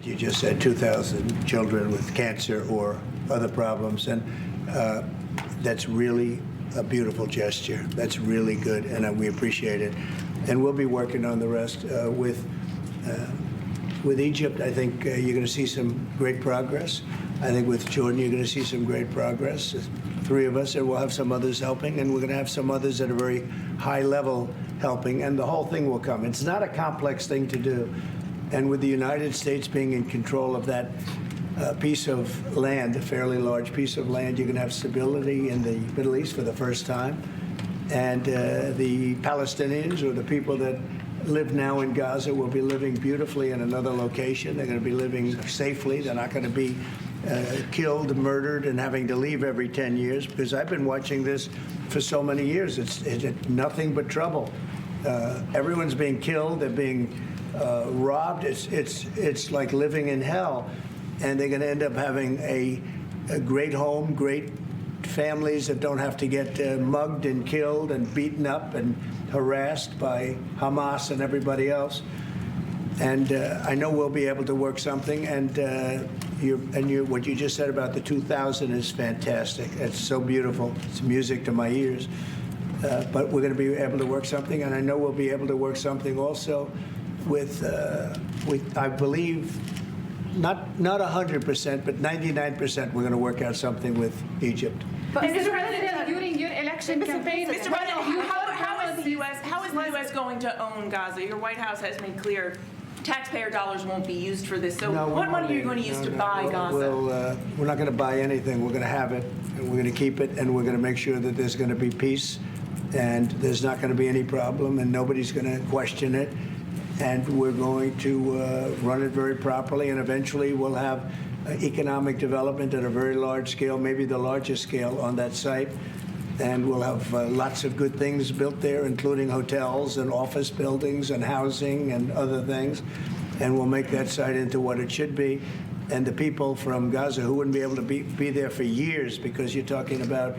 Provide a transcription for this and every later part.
you just said, 2,000 children with cancer or other problems, and that's really a beautiful gesture. That's really good, and we appreciate it. And we'll be working on the rest with Egypt. I think you're going to see some great progress. I think with Jordan, you're going to see some great progress. Three of us, and we'll have some others helping, and we're going to have some others at a very high level helping, and the whole thing will come. It's not a complex thing to do. And with the United States being in control of that piece of land, a fairly large piece of land, you're going to have stability in the Middle East for the first time. And the Palestinians, or the people that live now in Gaza, will be living beautifully in another location. They're going to be living safely. They're not going to be killed, murdered, and having to leave every 10 years, because I've been watching this for so many years. It's nothing but trouble. Everyone's being killed. They're being robbed. It's like living in hell. And they're going to end up having a great home, great families that don't have to get mugged and killed and beaten up and harassed by Hamas and everybody else. And I know we'll be able to work something. And what you just said about the 2,000 is fantastic. It's so beautiful. It's music to my ears. But we're going to be able to work something, and I know we'll be able to work something also with I believe, not 100%, but 99%. We're going to work out something with Egypt. But Mr. President, during your election campaign, Mr. President, how is the U.S. going to own Gaza? Your White House has made clear taxpayer dollars won't be used for this. So what money are you going to use to buy Gaza? We're not going to buy anything. We're going to have it, and we're going to keep it, and we're going to make sure that there's going to be peace, and there's not going to be any problem, and nobody's going to question it. And we're going to run it very properly, and eventually we'll have economic development at a very large scale, maybe the largest scale on that site. And we'll have lots of good things built there, including hotels and office buildings and housing and other things. And we'll make that site into what it should be. And the people from Gaza who wouldn't be able to be there for years, because you're talking about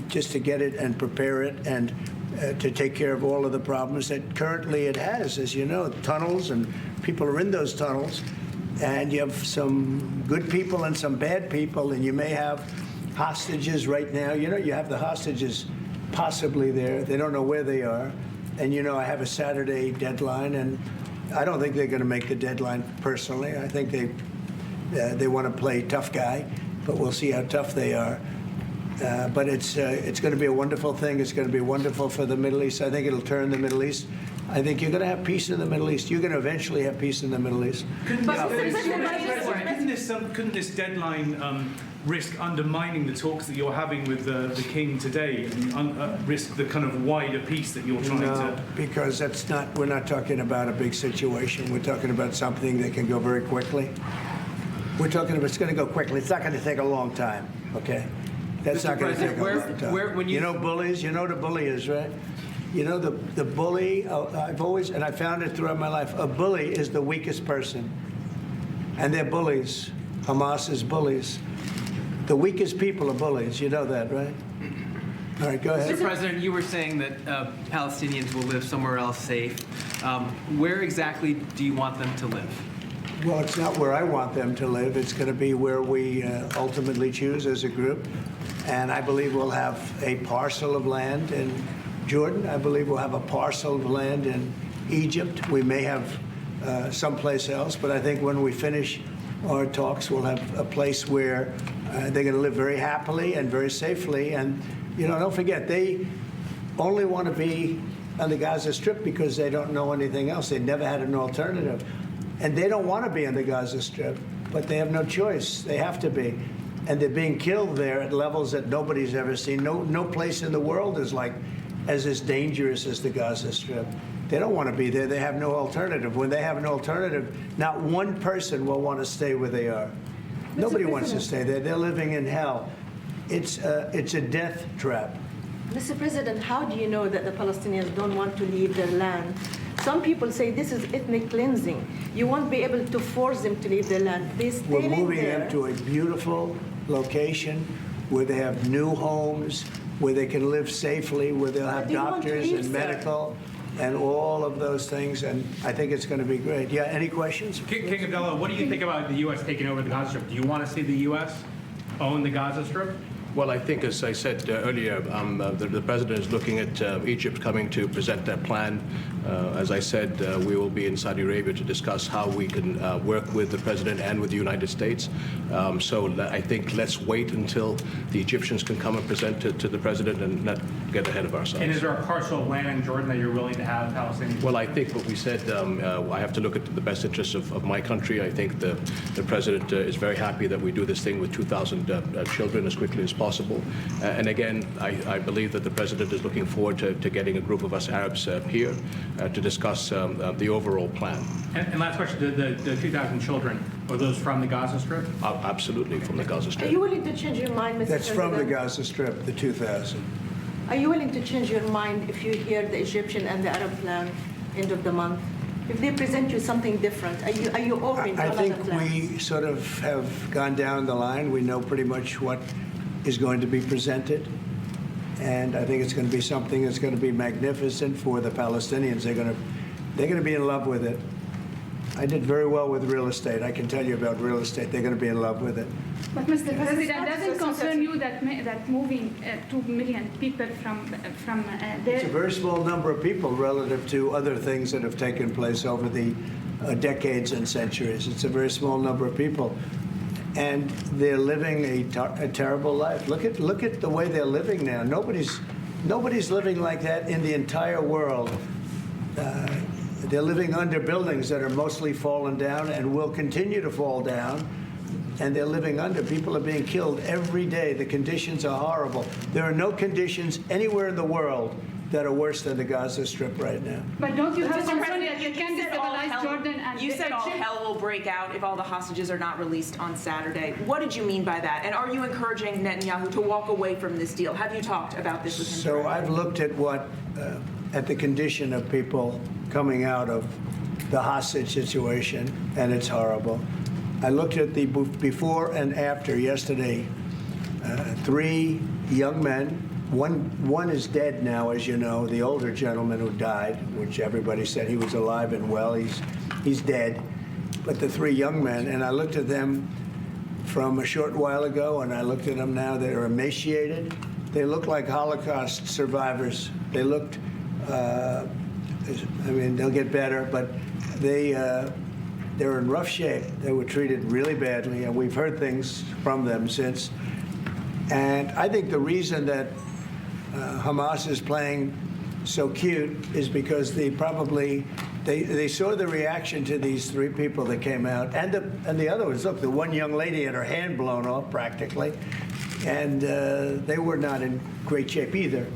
just to get it and prepare it and to take care of all of the problems that currently it has, as you know, tunnels, and people are in those tunnels. And you have some good people and some bad people, and you may have hostages right now. You know, you have the hostages possibly there. They don't know where they are. And, you know, I have a Saturday deadline, and I don't think they're going to make the deadline personally. I think they want to play tough guy, but we'll see how tough they are. But it's going to be a wonderful thing. It's going to be wonderful for the Middle East. I think it'll turn the Middle East. I think you're going to have peace in the Middle East. You're going to eventually have peace in the Middle East. Couldn't this deadline risk undermining the talks that you're having with the King today, and risk the kind of wider peace that you're trying to? Because we're not talking about a big situation. We're talking about something that can go very quickly. We're talking about it's going to go quickly. It's not going to take a long time, okay? That's not going to take a long time. You know bullies? You know what a bully is, right? You know, the bully, I've always, and I found it throughout my life, a bully is the weakest person. And they're bullies. Hamas is bullies. The weakest people are bullies. You know that, right? All right, go ahead. Mr. President, you were saying that Palestinians will live somewhere else safe. Where exactly do you want them to live? Well, it's not where I want them to live. It's going to be where we ultimately choose as a group. And I believe we'll have a parcel of land in Jordan. I believe we'll have a parcel of land in Egypt. We may have someplace else, but I think when we finish our talks, we'll have a place where they're going to live very happily and very safely. And, you know, don't forget, they only want to be on the Gaza Strip because they don't know anything else. They never had an alternative. And they don't want to be on the Gaza Strip, but they have no choice. They have to be. And they're being killed there at levels that nobody's ever seen. No place in the world is as dangerous as the Gaza Strip. They don't want to be there. They have no alternative. When they have an alternative, not one person will want to stay where they are. Nobody wants to stay there. They're living in hell. It's a death trap. Mr. President, how do you know that the Palestinians don't want to leave their land? Some people say this is ethnic cleansing. You won't be able to force them to leave their land. We're moving them to a beautiful location where they have new homes, where they can live safely, where they'll have doctors and medical. and all of those things, and I think it's going to be great. Yeah, any questions? King Abdullah, what do you think about the U.S. taking over the Gaza Strip? Do you want to see the U.S. own the Gaza Strip? Well, I think, as I said earlier, the president is looking at Egypt coming to present their plan. As I said, we will be in Saudi Arabia to discuss how we can work with the president and with the United States. So I think let's wait until the Egyptians can come and present it to the president and not get ahead of ourselves. And is there a parcel of land in Jordan that you're willing to have Palestinians? Well, I think what we said, I have to look at the best interests of my country. I think the president is very happy that we do this thing with 2,000 children as quickly as possible. And again, I believe that the president is looking forward to getting a group of us Arabs here to discuss the overall plan. And last question, the 2,000 children, are those from the Gaza Strip? Absolutely, from the Gaza Are Strip. you willing to change your mind, Mr. That's from the President? Gaza Strip, the 2,000. Are you willing to change your mind if you hear the Egyptian and the Arab plan end of the month? If they present you something different, are you open to I another think plan? we sort of have gone down the line. We know pretty much what is going to be presented. And I think it's going to be something that's going to be magnificent for the Palestinians. They're going to be in love with it. I did very well with real estate. I can tell you about real estate. They're going to be in love with it. But Mr. President, doesn't concern you that moving 2 million people from It's a there? very small number of people relative to other things that have taken place over the decades and centuries. It's a very small number of people. And they're living a terrible life. Look at the way they're living now. Nobody's living like that in the entire world. They're living under buildings that are mostly fallen down and will continue to fall down. And they're living under. People are being killed every day. The conditions are horrible. There are no conditions anywhere in the world that are worse than the Gaza Strip right now. But don't you have Mr. concern President, that you can said all destabilize hell- Jordan and You said all Egypt? hell will break out if all the hostages are not released on Saturday. What did you mean by that? And are you encouraging Netanyahu to walk away from this deal? Have you talked about this with him? So directly? I've looked at at the condition of people coming out of the hostage situation, and it's horrible. I looked at the before and after yesterday. 3 young men. One is dead now, as you know, the older gentleman who died, which everybody said he was alive and well. He's dead. But the 3 young men, and I looked at them from a short while ago, and I looked at them now. They're emaciated. They look like Holocaust survivors. They looked, I mean, they'll get better, but they're in rough shape. They were treated really badly, and we've heard things from them since. And I think the reason that Hamas is playing so cute is because they saw the reaction to these 3 people that came out, and the other ones. Look, the one young lady had her hand blown off practically, and they were not in great shape either.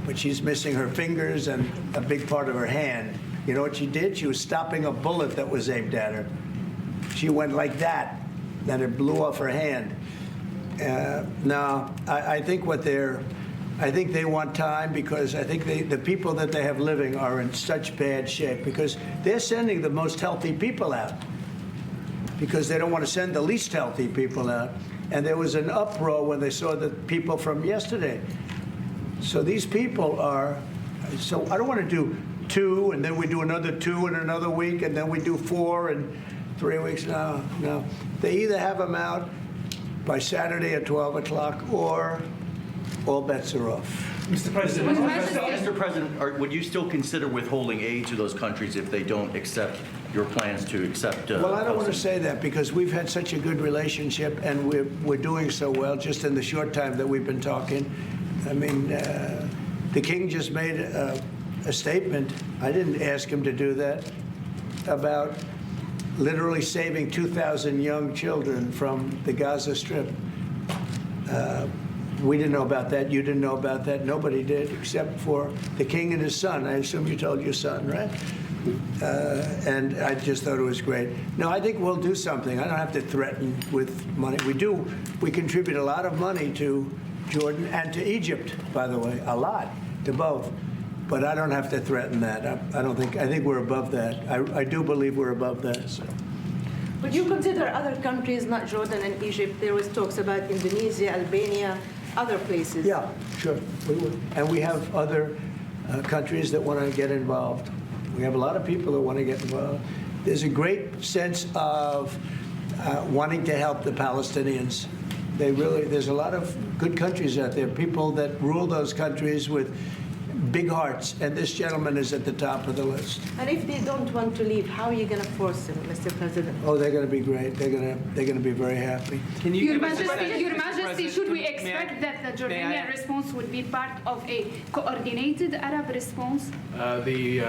But she's missing her fingers and a big part of her hand. You know what she did? She was stopping a bullet that was aimed at her. She went like that, then it blew off her hand. Now, I think I think they want time because I think the people that they have living are in such bad shape because they're sending the most healthy people out because they don't want to send the least healthy people out. And there was an uproar when they saw the people from yesterday. So these people so I don't want to do 2 and then we do another 2 in another week and then we do 4 in 3 weeks. No. They either have them out by Saturday at 12 o'clock or all bets are off. Mr. President, Mr. President, would you still consider withholding aid to those countries if they don't accept your plans to accept? Well, I don't want to say that because we've had such a good relationship and we're doing so well just in the short time that we've been talking. I mean, the king just made a statement. I didn't ask him to do that about literally saving 2,000 young children from the Gaza Strip. We didn't know about that. You didn't know about that. Nobody did except for the king and his son. I assume you told your son, right? And I just thought it was great. No, I think we'll do something. I don't have to threaten with money. We contribute a lot of money to Jordan and to Egypt, by the way, a lot, to both. But I don't have to threaten that. I think we're above that. I do believe we're above that. So. Would you consider other countries, not Jordan and Egypt? There was talks about Indonesia, Albania, other places. Yeah, sure, we would. And we have other countries that want to get involved. We have a lot of people that want to get involved. There's a great sense of wanting to help the Palestinians. There's a lot of good countries out there, people that rule those countries with big hearts, and this gentleman is at the top of the list. And if they don't want to leave, how are you going to force them, Mr. President? Oh, they're going to be great. They're going to be very happy. Can you Your give us a Majesty, sense, Your Mr. Majesty, President, should we may I- expect that the may I- Jordanian response would be part of a coordinated Arab response? The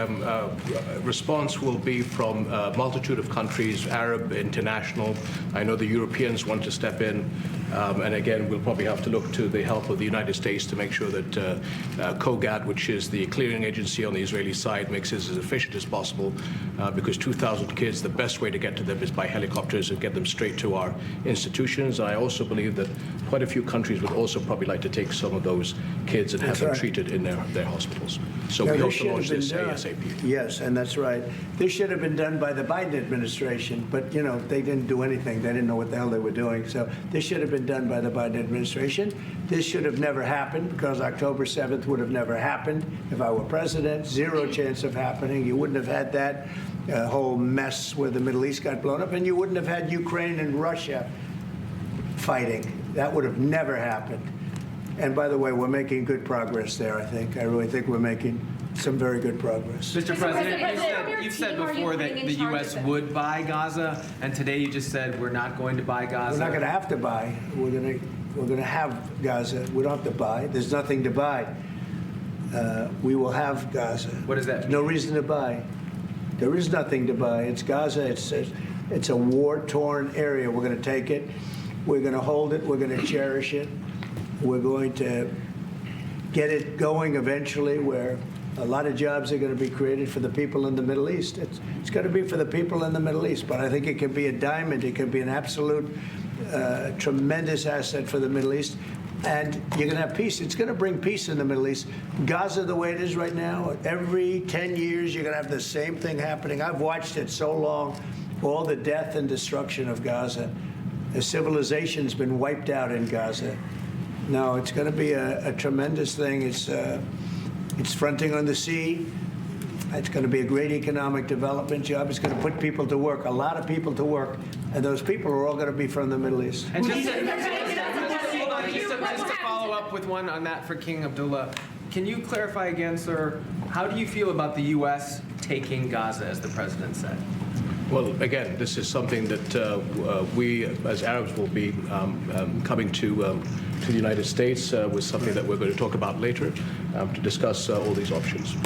response will be from a multitude of countries, Arab, international. I know the Europeans want to step in. And again, we'll probably have to look to the help of the United States to make sure that COGAT, which is the clearing agency on the Israeli side, makes this as efficient as possible, because 2,000 kids, the best way to get to them is by helicopters and get them straight to our institutions. And I also believe that quite a few countries would also probably like to take some of those kids and have them treated in their hospitals. So we hope to launch this ASAP. Yes, and that's right. This should have been done by the Biden administration, but, you know, they didn't do anything. They didn't know what the hell they were doing. So this should have been done by the Biden administration. This should have never happened, because October 7th would have never happened if I were president. Zero chance of happening. You wouldn't have had that whole mess where the Middle East got blown up, and you wouldn't have had Ukraine and Russia fighting. That would have never happened. And by the way, we're making good progress there, I think. I really think we're making some very good progress. Mr. President, President, you've said how many before team are that you the putting in U.S. charge of would buy Gaza, and today you just said we're not going to buy Gaza. We're not going to have to buy. We're going to have Gaza. We don't have to buy. There's nothing to buy. We will have Gaza. What does that mean? No reason to buy. There is nothing to buy. It's Gaza. It's a war-torn area. We're going to take it. We're going to hold it. We're going to cherish it. We're going to get it going eventually, where a lot of jobs are going to be created for the people in the Middle East. It's going to be for the people in the Middle East, but I think it can be a diamond. It can be an absolute tremendous asset for the Middle East. And you're going to have peace. It's going to bring peace in the Middle East. Gaza, the way it is right now, every 10 years, you're going to have the same thing happening. I've watched it so long, all the death and destruction of Gaza. The civilization's been wiped out in Gaza. No, it's going to be a tremendous thing. It's fronting on the sea. It's going to be a great economic development job. It's going to put people to work, a lot of people to work, and those people are all going to be from the Middle East. And just to follow up with one on that for King Abdullah, can you clarify again, sir, how do you feel about the U.S. taking Gaza, as the president said? Well, again, this is something that we, as Arabs, will be coming to the United States with something that we're going to talk about later to discuss all these options.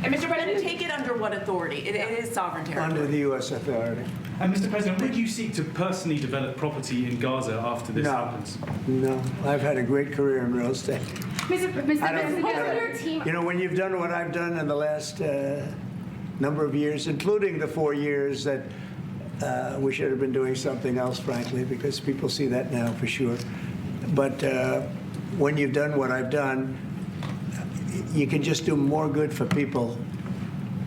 And Mr. President, take it under what authority? It is sovereign territory. Under the U.S. authority. And Mr. President, would you seek to personally develop property in Gaza after this happens? No. I've had a great career in real estate. Mr. You know, when you've done what I've done in the last number of years, including the 4 years that we should have been doing something else, frankly, because people see that now for sure. But when you've done what I've done, you can just do more good for people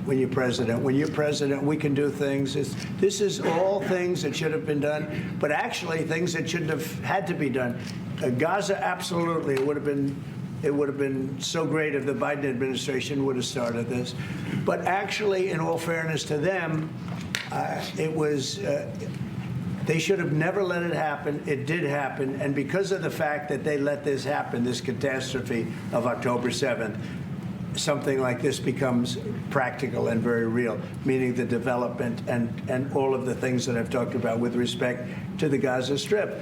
when you're president. When you're president, we can do things. This is all things that should have been done, but actually things that shouldn't have had to be done. Gaza, absolutely, it would have been so great if the Biden administration would have started this. But actually, in all fairness to them, they should have never let it happen. It did happen. And because of the fact that they let this happen, this catastrophe of October 7th, something like this becomes practical and very real, meaning the development and all of the things that I've talked about with respect to the Gaza Strip.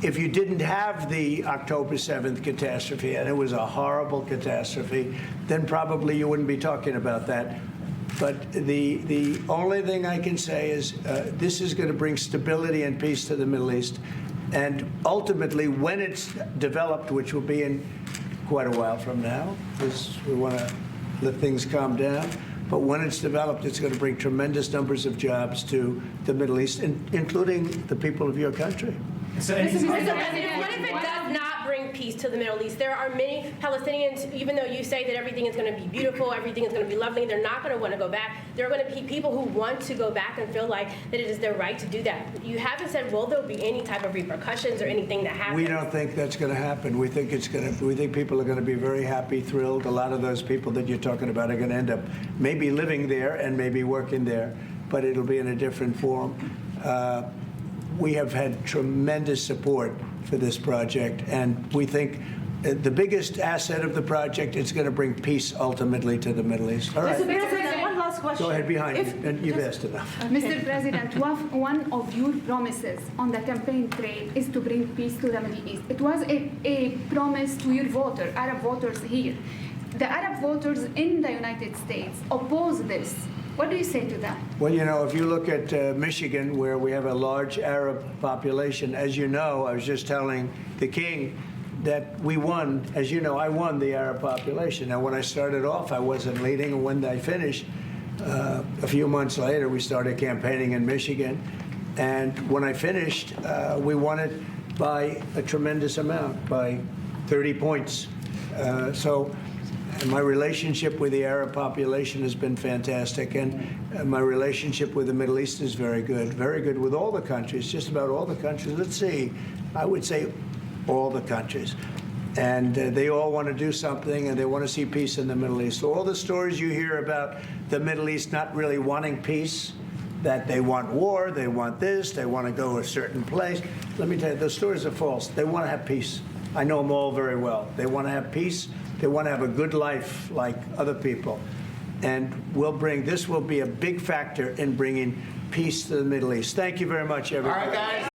If you didn't have the October 7th catastrophe, and it was a horrible catastrophe, then probably you wouldn't be talking about that. But the only thing I can say is this is going to bring stability and peace to the Middle East. And ultimately, when it's developed, which will be in quite a while from now, because we want to let things calm down. But when it's developed, it's going to bring tremendous numbers of jobs to the Middle East, including the people of your country. Mr. President, what if it does not bring peace to the Middle East. There are many Palestinians, even though you say that everything is going to be beautiful, everything is going to be lovely, they're not going to want to go back. There are going to be people who want to go back and feel like that it is their right to do that. You haven't said, will there be any type of repercussions or anything that happens? We don't think that's going to happen. We think people are going to be very happy, thrilled. A lot of those people that you're talking about are going to end up maybe living there and maybe working there, but it'll be in a different form. We have had tremendous support for this project, and we think the biggest asset of the project is going to bring peace ultimately to the Middle East. All right. Mr. President, one last question. Go ahead, behind you. And you've asked enough. Mr. President, one of your promises on the campaign trail is to bring peace to the Middle East. It was a promise to your voters, Arab voters here. The Arab voters in the United States oppose this. What do you say to that? Well, if you look at Michigan, where we have a large Arab population, as you know, I was just telling the king that we won. As you know, I won the Arab population. Now, when I started off, I wasn't leading, and when I finished, a few months later, we started campaigning in Michigan. And when I finished, we won it by a tremendous amount, by 30 points. And my relationship with the Arab population has been fantastic, and my relationship with the Middle East is very good with all the countries, just about all the countries. Let's see, I would say all the countries. And they all want to do something, and they want to see peace in the Middle East. So all the stories you hear about the Middle East not really wanting peace, that they want war, they want this, they want to go a certain place, let me tell you, those stories are false. They want to have peace. I know them all very well. They want to have peace. They want to have a good life like other people. And this will be a big factor in bringing peace to the Middle East. Thank you very much, everybody. All right, guys.